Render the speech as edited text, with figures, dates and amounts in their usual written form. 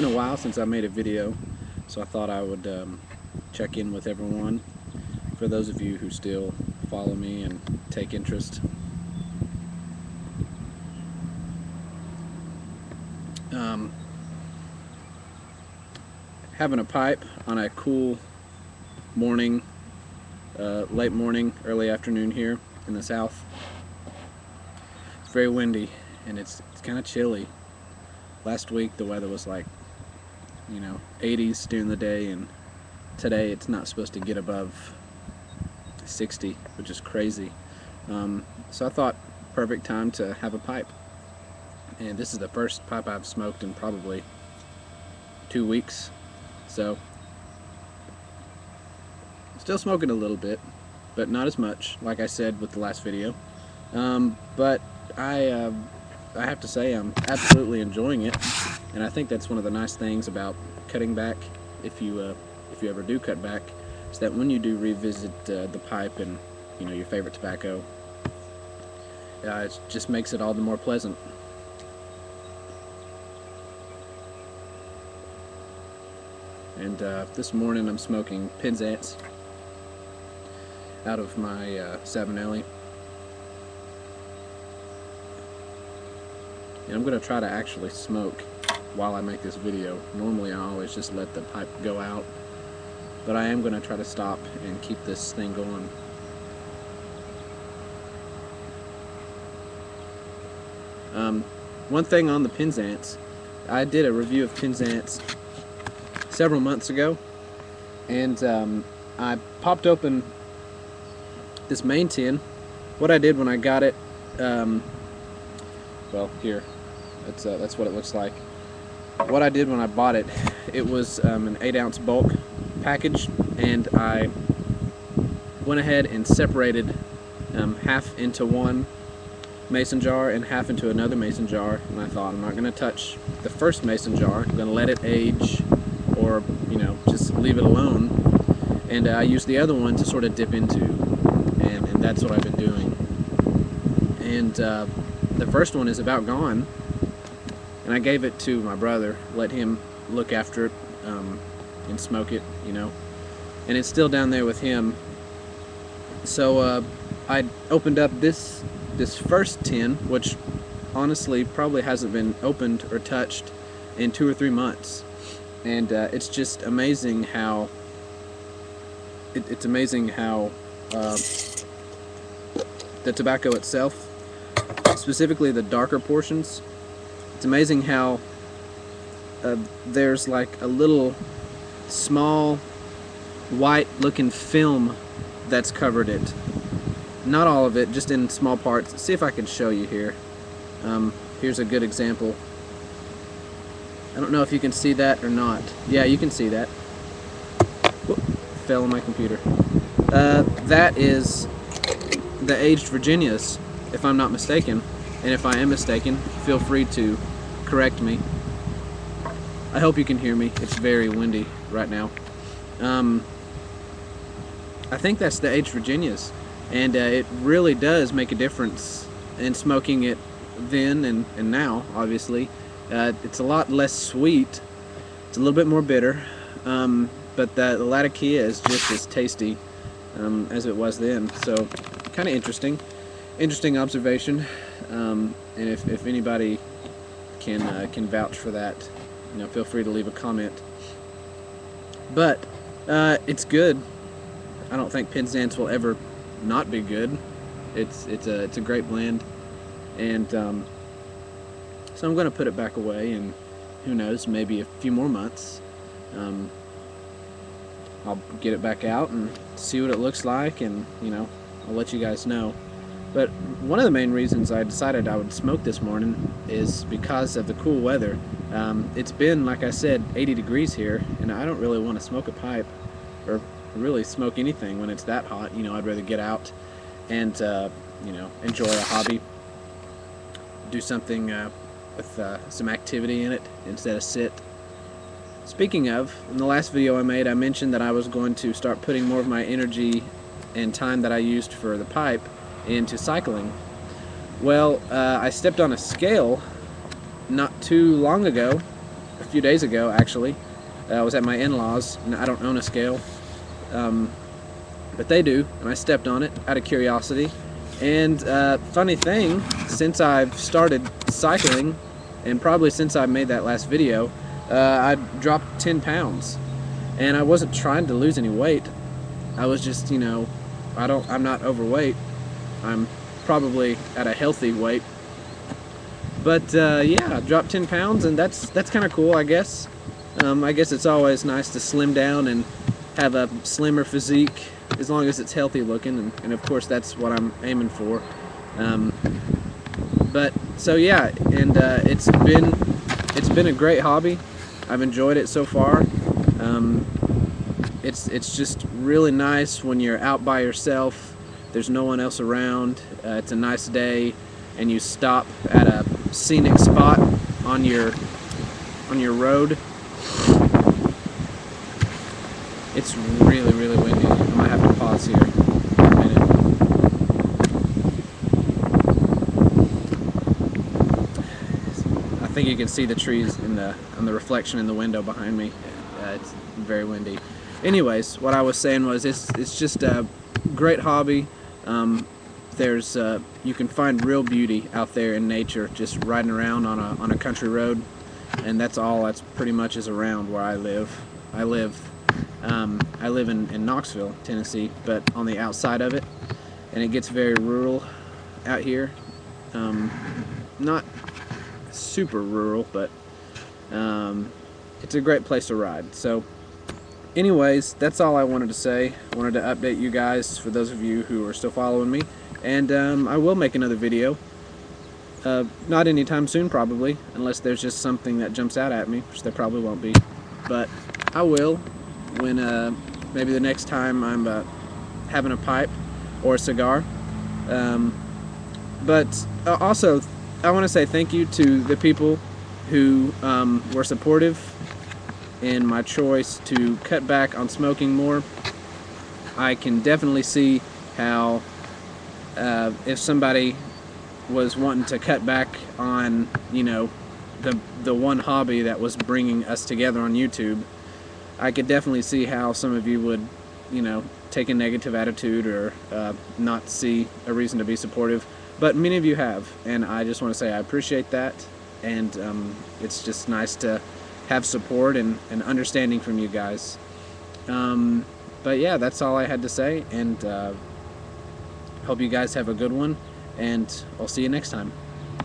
been a while since I made a video, so I thought I would check in with everyone. For those of you who still follow me and take interest. Having a pipe on a cool morning, late morning, early afternoon here in the south. It's very windy and it's kind of chilly. Last week the weather was like, 80s during the day, and today it's not supposed to get above 60, which is crazy. So I thought, perfect time to have a pipe. And this is the first pipe I've smoked in probably 2 weeks. So, still smoking a little bit, but not as much, like I said with the last video. But I have to say I'm absolutely enjoying it, and I think that's one of the nice things about cutting back, if you ever do cut back, is that when you do revisit the pipe and your favorite tobacco, it just makes it all the more pleasant. And this morning I'm smoking Penzance out of my Savinelli. And I'm going to try to actually smoke while I make this video. Normally I always just let the pipe go out, but I am going to try to stop and keep this thing going. One thing on the Penzance, I did a review of Penzance several months ago, and I popped open this main tin. What I did when I got it, well, here, that's what it looks like. What I did when I bought it, it was an 8-ounce bulk package, and I went ahead and separated half into one mason jar and half into another mason jar, and I thought, I'm not going to touch the first mason jar. I'm going to let it age, or just leave it alone, and I used the other one to sort of dip into, and that's what I've been doing. And the first one is about gone, and I gave it to my brother, let him look after it and smoke it, and it's still down there with him. So I opened up this first tin, which honestly probably hasn't been opened or touched in 2 or 3 months, and it's just amazing how it's amazing how the tobacco itself, specifically the darker portions, it's amazing how there's like a little small white looking film that's covered it. Not all of it, just in small parts. Let's see if I can show you here. Here's a good example. I don't know if you can see that or not. Yeah, you can see that. Whoop, fell on my computer. That is the aged Virginias, if I'm not mistaken. And if I am mistaken, feel free to correct me. I hope you can hear me. It's very windy right now. I think that's the aged Virginias. And it really does make a difference in smoking it then and now, obviously. It's a lot less sweet. It's a little bit more bitter. But the Latakia is just as tasty as it was then. So, kind of interesting. Interesting observation. And if anybody can vouch for that, feel free to leave a comment. But it's good. I don't think Penzance will ever not be good. It's a great blend, and so I'm going to put it back away, and who knows, maybe a few more months I'll get it back out and see what it looks like, and I'll let you guys know. But one of the main reasons I decided I would smoke this morning is because of the cool weather. It's been, like I said, 80 degrees here, and I don't really want to smoke a pipe or really smoke anything when it's that hot. I'd rather get out and enjoy a hobby, do something with some activity in it instead of sit. Speaking of, in the last video I made, I mentioned that I was going to start putting more of my energy and time that I used for the pipe into cycling. Well, I stepped on a scale not too long ago, a few days ago, actually. I was at my in-laws, and I don't own a scale, but they do, and I stepped on it out of curiosity. And funny thing, since I've started cycling, and probably since I made that last video, I dropped 10 pounds. And I wasn't trying to lose any weight. I was just, you know, I'm not overweight. I'm probably at a healthy weight. But yeah, I dropped 10 pounds, and that's kind of cool, I guess. I guess it's always nice to slim down and have a slimmer physique, as long as it's healthy looking, and of course that's what I'm aiming for. But so yeah, and it's been a great hobby. I've enjoyed it so far. It's just really nice when you're out by yourself. There's no one else around. It's a nice day, and you stop at a scenic spot on your road. It's really, really windy. I might have to pause here for a minute. I think you can see the trees on the reflection in the window behind me. It's very windy. Anyways, what I was saying was it's just a great hobby. You can find real beauty out there in nature, just riding around on a country road, and that's all that's pretty much is around where I live. I live in Knoxville, Tennessee, but on the outside of it, and it gets very rural out here. Not super rural, but it's a great place to ride. So anyways, that's all I wanted to say. I wanted to update you guys, for those of you who are still following me, and I will make another video. Not anytime soon, probably, unless there's just something that jumps out at me, which there probably won't be, but I will, when maybe the next time I'm having a pipe or a cigar. But also, I want to say thank you to the people who were supportive in my choice to cut back on smoking more. I can definitely see how if somebody was wanting to cut back on, you know, the one hobby that was bringing us together on YouTube, I could definitely see how some of you would, you know, take a negative attitude or not see a reason to be supportive. But many of you have, and I just want to say I appreciate that, and it's just nice to have support and understanding from you guys. But yeah, that's all I had to say, and hope you guys have a good one, and I'll see you next time.